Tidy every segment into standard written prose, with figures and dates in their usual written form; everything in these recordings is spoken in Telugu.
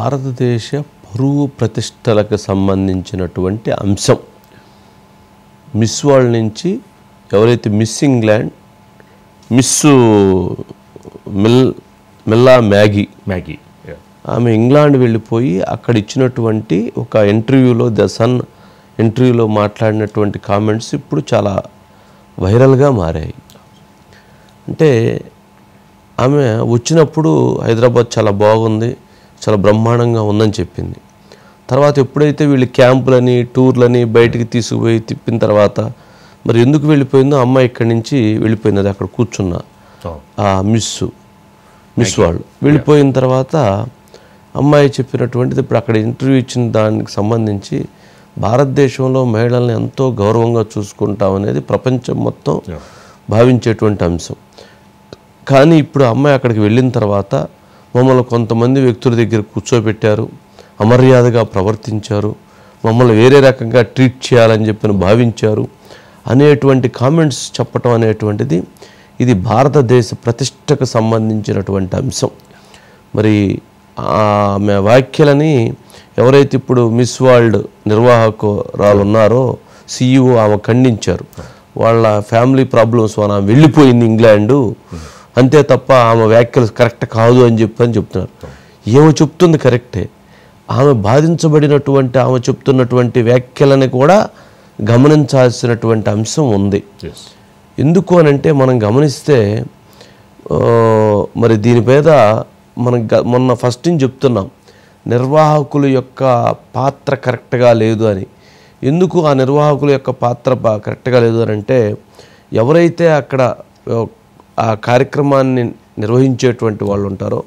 భారతదేశ పరువు ప్రతిష్టలకు సంబంధించినటువంటి అంశం మిస్ వరల్డ్ నుంచి ఎవరైతే మిస్ ఇంగ్లాండ్ మిస్ మిల్లా మ్యాగీ ఆమె ఇంగ్లాండ్ వెళ్ళిపోయి అక్కడ ఇచ్చినటువంటి ఒక ఇంటర్వ్యూలో ద సన్ ఇంటర్వ్యూలో మాట్లాడినటువంటి కామెంట్స్ ఇప్పుడు చాలా వైరల్గా మారాయి. అంటే ఆమె వచ్చినప్పుడు హైదరాబాద్ చాలా బాగుంది, చాలా బ్రహ్మాండంగా ఉందని చెప్పింది. తర్వాత ఎప్పుడైతే వీళ్ళు క్యాంపులని టూర్లని బయటికి తీసుకుపోయి తిప్పిన తర్వాత మరి ఎందుకు వెళ్ళిపోయిందో అమ్మాయి ఇక్కడి నుంచి వెళ్ళిపోయింది. అక్కడ కూర్చున్న ఆ మిస్ వాళ్ళు వెళ్ళిపోయిన తర్వాత అమ్మాయి చెప్పినటువంటిది ఇప్పుడు అక్కడ ఇంటర్వ్యూ ఇచ్చిన దానికి సంబంధించి భారతదేశంలో మహిళల్ని ఎంతో గౌరవంగా చూసుకుంటామనేది ప్రపంచం మొత్తం భావించేటువంటి అంశం. కానీ ఇప్పుడు అమ్మాయి అక్కడికి వెళ్ళిన తర్వాత మమ్మల్ని కొంతమంది వ్యక్తుల దగ్గర కూర్చోబెట్టారు, అమర్యాదగా ప్రవర్తించారు, మమ్మల్ని వేరే రకంగా ట్రీట్ చేయాలని చెప్పి భావించారు అనేటువంటి కామెంట్స్ చెప్పటం అనేటువంటిది ఇది భారతదేశ ప్రతిష్టకు సంబంధించినటువంటి అంశం. మరి ఆమె వ్యాఖ్యలని ఎవరైతే ఇప్పుడు మిస్ వరల్డ్ నిర్వాహకురాలు ఉన్నారో CEO ఆమె ఖండించారు. వాళ్ళ ఫ్యామిలీ ప్రాబ్లమ్స్ వల్ల ఆమె వెళ్ళిపోయింది ఇంగ్లాండు, అంతే తప్ప ఆమె వ్యాఖ్యలు కరెక్ట్ కాదు అని చెప్తున్నారు. ఏమో చెప్తుంది కరెక్టే, ఆమె బాధించబడినటువంటి ఆమె చెప్తున్నటువంటి వ్యాఖ్యలని కూడా గమనించాల్సినటువంటి అంశం ఉంది. ఎందుకు అనంటే మనం గమనిస్తే మరి దీని మీద మనం మొన్న ఫస్ట్ నుంచి చెప్తున్నాం నిర్వాహకుల యొక్క పాత్ర కరెక్ట్గా లేదు అని. ఎందుకు ఆ నిర్వాహకుల యొక్క పాత్ర కరెక్ట్గా లేదు అని అంటే ఎవరైతే అక్కడ ఆ కార్యక్రమాన్ని నిర్వహించేటువంటి వాళ్ళు ఉంటారో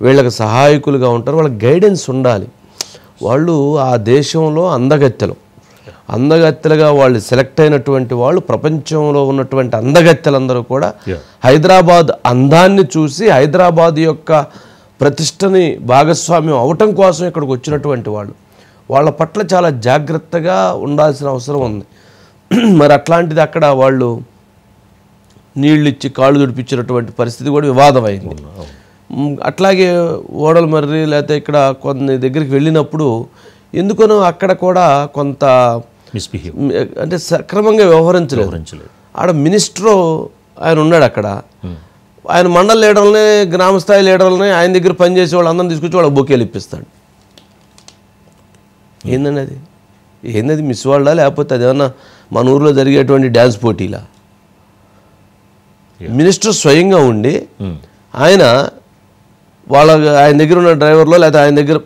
వీళ్ళకి సహాయకులుగా ఉంటారో వాళ్ళకి గైడెన్స్ ఉండాలి. వాళ్ళు ఆ దేశంలో అందగత్తెలుగా వాళ్ళు సెలెక్ట్ అయినటువంటి వాళ్ళు ప్రపంచంలో ఉన్నటువంటి అందగత్తెలందరూ కూడా హైదరాబాద్ అందాన్ని చూసి హైదరాబాద్ యొక్క ప్రతిష్టని భాగస్వామ్యం అవటం కోసం ఇక్కడికి వచ్చినటువంటి వాళ్ళ పట్ల చాలా జాగ్రత్తగా ఉండాల్సిన అవసరం ఉంది. మరి అట్లాంటిది అక్కడ వాళ్ళు నీళ్ళు ఇచ్చి కాళ్ళు తుడిపించినటువంటి పరిస్థితి కూడా వివాదమైంది. అట్లాగే ఓడల మర్రి లేకపోతే ఇక్కడ కొన్ని దగ్గరికి వెళ్ళినప్పుడు ఎందుకనో అక్కడ కూడా కొంత అంటే సక్రమంగా వ్యవహరించలేదు. ఆడ మినిస్టరు ఆయన ఉన్నాడు అక్కడ, ఆయన మండల లీడర్లని గ్రామస్థాయి లీడర్లని ఆయన దగ్గర పనిచేసే వాళ్ళు అందరిని తీసుకొచ్చి వాళ్ళకి బొకేలు ఇప్పిస్తాడు. ఏందది మిస్ వరల్డా లేకపోతే అదేమన్నా మన ఊర్లో జరిగేటువంటి డ్యాన్స్ పోటీలా? మినిస్టర్ స్వయంగా ఉండి ఆయన దగ్గర ఉన్న డ్రైవర్లో లేకపోతే ఆయన దగ్గర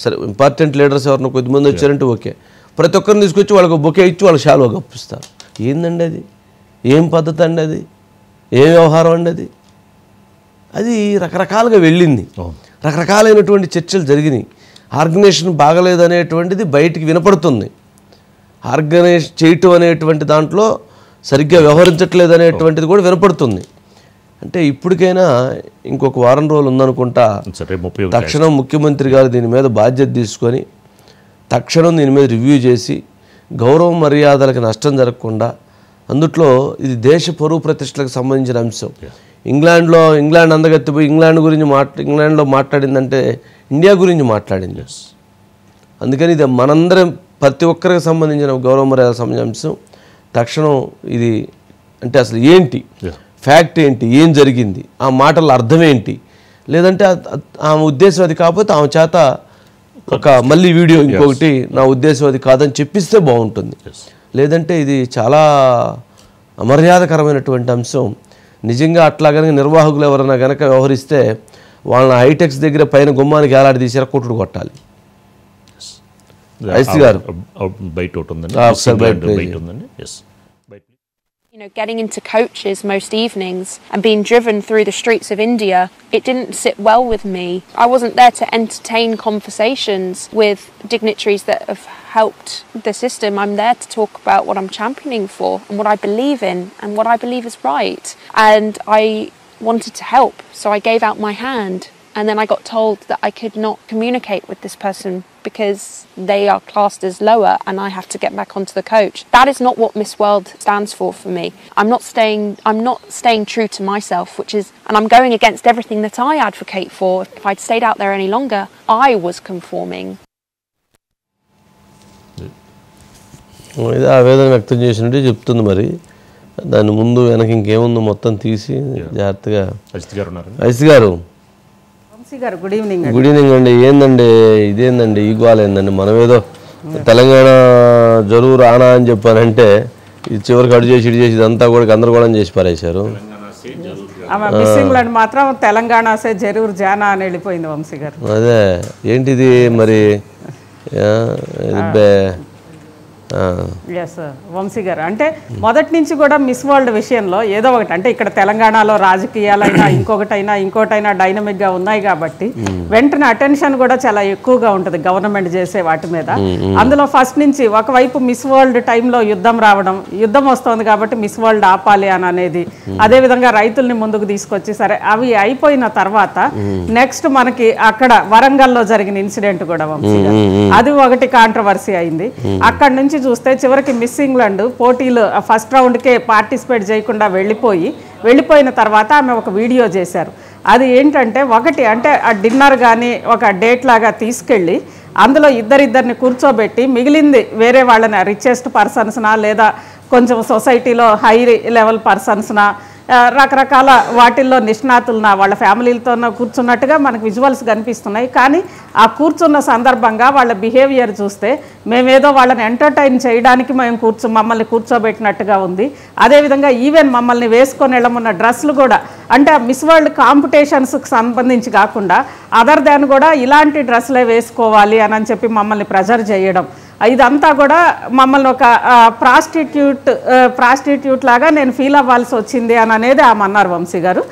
సరే ఇంపార్టెంట్ లీడర్స్ ఎవరిని కొద్దిమంది వచ్చారంటే ఓకే, ప్రతి ఒక్కరిని తీసుకొచ్చి వాళ్ళకి బొకే ఇచ్చి వాళ్ళకి షాలువా కప్పిస్తారు. ఏందండి అది? ఏం పద్ధతి అండి అది? ఏం వ్యవహారం అండి అది? అది రకరకాలుగా వెళ్ళింది, రకరకాలైనటువంటి చర్చలు జరిగినాయి. ఆర్గనైజేషన్ బాగలేదనేటువంటిది బయటికి వినపడుతుంది. ఆర్గనైజ్ చేయటం అనేటువంటి దాంట్లో సరిగ్గా వ్యవహరించట్లేదు అనేటువంటిది కూడా వినపడుతుంది. అంటే ఇప్పటికైనా ఇంకొక వారం రోజులు ఉందనుకుంటా తక్షణం ముఖ్యమంత్రి గారు దీని మీద బాధ్యత తీసుకొని తక్షణం దీని మీద రివ్యూ చేసి గౌరవ మర్యాదలకు నష్టం జరగకుండా, అందుట్లో ఇది దేశ పరువు ప్రతిష్టలకు సంబంధించిన అంశం. ఇంగ్లాండ్ అందగెత్తిపోయి ఇంగ్లాండ్లో మాట్లాడిందంటే ఇండియా గురించి మాట్లాడింది. అందుకని ఇది మనందరం ప్రతి ఒక్కరికి సంబంధించిన గౌరవ మర్యాద సంబంధించిన అంశం. తక్షణం ఇది అంటే అసలు ఏంటి ఫ్యాక్ట్ ఏంటి, ఏం జరిగింది, ఆ మాటల అర్థం ఏంటి, లేదంటే ఆమె ఉద్దేశం అది కాకపోతే ఆమె చేత ఒక మళ్ళీ వీడియో ఇంకొకటి నా ఉద్దేశం అది కాదని చెప్పిస్తే బాగుంటుంది. లేదంటే ఇది చాలా అమర్యాదకరమైనటువంటి అంశం. నిజంగా అట్లా కనుక నిర్వాహకులు ఎవరైనా కనుక వ్యవహరిస్తే వాళ్ళని హైటెక్స్ దగ్గర పైన గుమ్మానికి ఏలాడి తీసి కొట్టుడు కొట్టాలి. ఐసీ గారు getting into coaches most evenings and being driven through the streets of India, it didn't sit well with me. I wasn't there to entertain conversations with dignitaries that have helped the system. I'm there to talk about what I'm championing for and what I believe in and what I believe is right. And I wanted to help, so I gave out my hand and then I got told that I could not communicate with this person because they are classed as lower and I have to get back onto the coach. That is not what Miss World stands for me. I'm not staying true to myself, which is, and I'm going against everything that I advocate for. If I'd stayed out there any longer, I was conforming. ఇది ఆవేదన వ్యక్తం చేసినట్టు చెప్తుంది. మరి దాని ముందు వెనక ఇంకేముందో మొత్తం తీసి జాగ్రత్తగా. ఐసి గారు గుడ్ ఈవినింగ్. గుడ్ ఈవినింగ్ అండి. ఏందండి ఇదేందండి ఈ గోల ఏందండి? మనం ఏదో తెలంగాణ జరువు రానా అని చెప్పానంటే ఇది చివరికి అడు చేసి ఇటు చేసి ఇదంతా కూడా గందరగోళం చేసి పారేశారు. మాత్రం తెలంగాణ సే జరూర్ జానా అని వెళ్ళిపోయింది వంశీ గారు. అదే ఏంటిది మరి వంశీ గారు అంటే మొదటి నుంచి కూడా మిస్ వరల్డ్ విషయంలో ఏదో ఒకటి అంటే ఇక్కడ తెలంగాణలో రాజకీయాలైనా ఇంకోటైనా డైనమిక్గా ఉన్నాయి కాబట్టి వెంటనే అటెన్షన్ కూడా చాలా ఎక్కువగా ఉంటుంది గవర్నమెంట్ చేసే వాటి మీద. అందులో ఫస్ట్ నుంచి ఒకవైపు మిస్ వరల్డ్ టైంలో యుద్ధం వస్తుంది కాబట్టి మిస్ వరల్డ్ ఆపాలి అని అనేది, అదేవిధంగా రైతుల్ని ముందుకు తీసుకొచ్చి సరే అవి అయిపోయిన తర్వాత నెక్స్ట్ మనకి అక్కడ వరంగల్లో జరిగిన ఇన్సిడెంట్ కూడా వంశీ గారు అది ఒకటి కాంట్రవర్సీ అయింది. అక్కడ నుంచి చూస్తే చివరికి మిస్ ఇంగ్లాండ్ పోటీలు ఫస్ట్ రౌండ్కే పార్టిసిపేట్ చేయకుండా వెళ్ళిపోయిన తర్వాత ఆమె ఒక వీడియో చేశారు. అది ఏంటంటే ఒకటి అంటే ఆ డిన్నర్ కానీ ఒక డేట్ లాగా తీసుకెళ్ళి అందులో ఇద్దరిని కూర్చోబెట్టి మిగిలింది వేరే వాళ్ళని రిచెస్ట్ పర్సన్స్నా లేదా కొంచెం సొసైటీలో హై లెవెల్ పర్సన్స్నా రకరకాల వాటిల్లో నిష్ణాతులన వాళ్ళ ఫ్యామిలీలతో కూర్చున్నట్టుగా మనకు విజువల్స్ కనిపిస్తున్నాయి. కానీ ఆ కూర్చున్న సందర్భంగా వాళ్ళ బిహేవియర్ చూస్తే మేమేదో వాళ్ళని ఎంటర్టైన్ చేయడానికి మమ్మల్ని కూర్చోబెట్టినట్టుగా ఉంది. అదేవిధంగా ఈవెన్ మమ్మల్ని వేసుకొని వెళ్ళమున్న డ్రెస్సులు కూడా అంటే మిస్ వరల్డ్ కాంపిటీషన్స్కి సంబంధించి కాకుండా అదర్ దాన్ కూడా ఇలాంటి డ్రెస్సులే వేసుకోవాలి అని చెప్పి మమ్మల్ని ప్రెజర్ చేయడం, ఇదంతా కూడా మమ్మల్ని ఒక ప్రాస్టిట్యూట్ లాగా నేను ఫీల్ అవ్వాల్సి వచ్చింది అని అనేది ఆమె అన్నారు వంశీ గారు.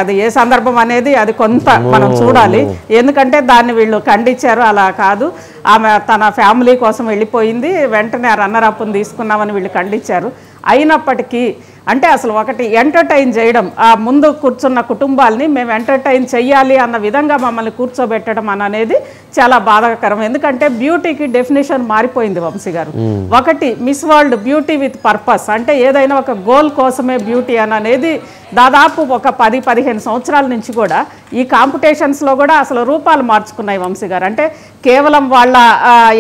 అది ఏ సందర్భం అనేది అది కొంత మనం చూడాలి. ఎందుకంటే దాన్ని వీళ్ళు ఖండించారు. అలా కాదు, ఆమె తన ఫ్యామిలీ కోసం వెళ్ళిపోయింది, వెంటనే ఆ రన్నర్ అప్ని తీసుకున్నామని వీళ్ళు ఖండించారు. అయినప్పటికీ అంటే అసలు ఒకటి ఎంటర్టైన్ చేయడం, ఆ ముందు కూర్చున్న కుటుంబాలని మేము ఎంటర్టైన్ చెయ్యాలి అన్న విధంగా మమ్మల్ని కూర్చోబెట్టడం అనేది చాలా బాధాకరం. ఎందుకంటే బ్యూటీకి డెఫినేషన్ మారిపోయింది వంశీ గారు. ఒకటి miss world beauty with purpose అంటే ఏదైనా ఒక గోల్ కోసమే బ్యూటీ అనేది దాదాపు ఒక 10-15 సంవత్సరాల నుంచి కూడా ఈ కాంపిటీషన్స్లో కూడా అసలు రూపాలు మార్చుకున్నాయి వంశీ గారు. అంటే కేవలం వాళ్ళ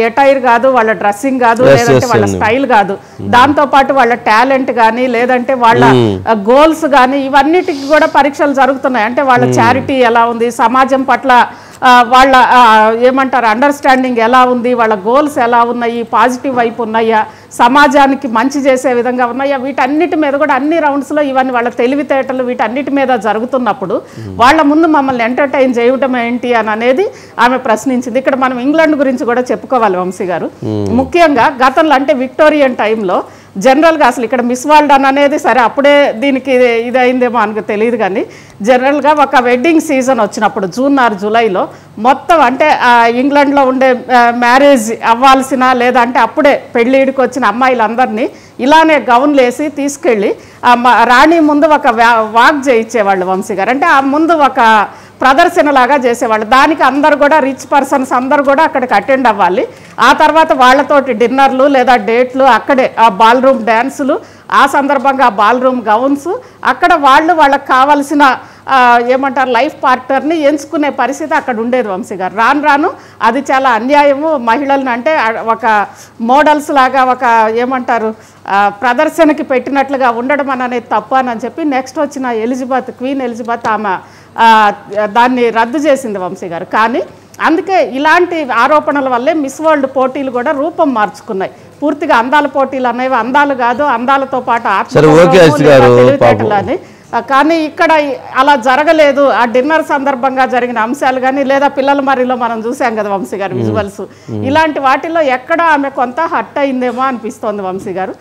ఎటైర్ కాదు, వాళ్ళ డ్రెస్సింగ్ కాదు, లేదంటే వాళ్ళ స్టైల్ కాదు, దాంతోపాటు వాళ్ళ టాలెంట్ కానీ లేదంటే వాళ్ళ గోల్స్ కానీ ఇవన్నిటికి కూడా పరీక్షలు జరుగుతున్నాయి. అంటే వాళ్ళ చారిటీ ఎలా ఉంది, సమాజం పట్ల వాళ్ళ ఏమంటారు అండర్స్టాండింగ్ ఎలా ఉంది, వాళ్ళ గోల్స్ ఎలా ఉన్నాయి, పాజిటివ్ వైపు ఉన్నాయా, సమాజానికి మంచి చేసే విధంగా ఉన్నాయా, వీటన్నిటి మీద కూడా అన్ని రౌండ్స్లో ఇవన్నీ వాళ్ళ తెలివితేటలు వీటన్నిటి మీద జరుగుతున్నప్పుడు వాళ్ళ ముందు మమ్మల్ని ఎంటర్టైన్ చేయడం ఏంటి అనేది ఆమె ప్రశ్నించింది. ఇక్కడ మనం ఇంగ్లాండ్ గురించి కూడా చెప్పుకోవాలి వంశీ గారు. ముఖ్యంగా గతంలో అంటే విక్టోరియన్ టైంలో జనరల్గా అసలు ఇక్కడ మిస్ వరల్డ్ అనేది సరే అప్పుడే దీనికి ఇది అయిందేమో మనకు తెలియదు, కానీ జనరల్గా ఒక వెడ్డింగ్ సీజన్ వచ్చినప్పుడు జూన్ ఆర్ జూలైలో మొత్తం అంటే ఇంగ్లాండ్లో ఉండే మ్యారేజ్ అవ్వాల్సిన లేదంటే అప్పుడే పెళ్ళిడికి వచ్చిన అమ్మాయిలందరినీ ఇలానే గౌన్లు వేసి తీసుకెళ్ళి రాణి ముందు ఒక వాక్ చేయించేవాళ్ళు వంశీ గారు. అంటే ఆ ముందు ఒక ప్రదర్శనలాగా చేసేవాళ్ళు. దానికి అందరు కూడా రిచ్ పర్సన్స్ అందరు కూడా అక్కడికి అటెండ్ అవ్వాలి. ఆ తర్వాత వాళ్ళతోటి డిన్నర్లు లేదా డేట్లు, అక్కడే ఆ బాల్ రూమ్ డ్యాన్సులు, ఆ సందర్భంగా బాల్ రూమ్ గౌన్స్, అక్కడ వాళ్ళకి కావాల్సిన ఏమంటారు లైఫ్ పార్ట్నర్ని ఎంచుకునే పరిస్థితి అక్కడ ఉండేది వంశీ గారు. రాను అది చాలా అన్యాయము. మహిళలను అంటే ఒక మోడల్స్ లాగా ఒక ఏమంటారు ప్రదర్శనకి పెట్టినట్లుగా ఉండడం అనేది తప్పు అని చెప్పి నెక్స్ట్ వచ్చిన క్వీన్ ఎలిజబెత్ ఆమె దాన్ని రద్దు చేసింది వంశీ గారు. కానీ అందుకే ఇలాంటి ఆరోపణల వల్లే మిస్ వరల్డ్ పోటీలు కూడా రూపం మార్చుకున్నాయి. పూర్తిగా అందాల పోటీలు అనేవి అందాలు కాదు, అందాలతో పాటు తెలివితేటలని. కానీ ఇక్కడ అలా జరగలేదు. ఆ డిన్నర్ సందర్భంగా జరిగిన అంశాలు కానీ లేదా పిల్లల మరిలో మనం చూసాం కదా వంశీ గారు విజువల్స్, ఇలాంటి వాటిల్లో ఎక్కడ ఆమె కొంత హర్ట్ అయిందేమో అనిపిస్తోంది వంశీ గారు.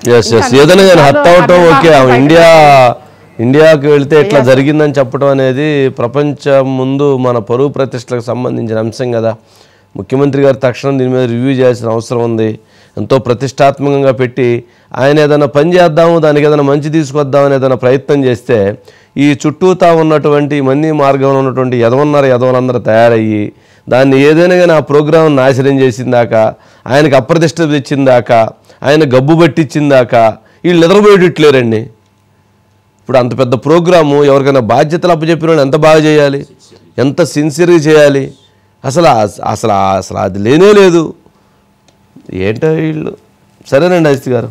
ఇండియాకి వెళితే ఇట్లా జరిగిందని చెప్పడం అనేది ప్రపంచం ముందు మన పరువు ప్రతిష్టలకు సంబంధించిన అంశం కదా. ముఖ్యమంత్రి గారు తక్షణం దీని మీద రివ్యూ చేయాల్సిన అవసరం ఉంది. ఎంతో ప్రతిష్టాత్మకంగా పెట్టి ఆయన ఏదైనా పని చేద్దాము, దానికి ఏదైనా మంచి తీసుకొద్దామని ఏదైనా ప్రయత్నం చేస్తే ఈ చుట్టూతా ఉన్నటువంటి మంది మార్గంలో ఉన్నటువంటి ఎదవలందరూ తయారయ్యి దాన్ని ఏదైనా కానీ ఆ ప్రోగ్రాం నాశనం చేసిందాక, ఆయనకు అప్రతిష్ట తెచ్చిందాక, ఆయన గబ్బు పట్టించిందాక వీళ్ళు నిద్రపోయేటట్లేరండి. ఇప్పుడు అంత పెద్ద ప్రోగ్రాము ఎవరికైనా బాధ్యతలు అప్పచెప్పిన వాళ్ళు ఎంత బాగా చేయాలి, ఎంత సిన్సియర్గా చేయాలి. అసలు అసలు అసలు అది లేనే లేదు. ఏంటో వీళ్ళు. సరేనండి అజిత్ గారు.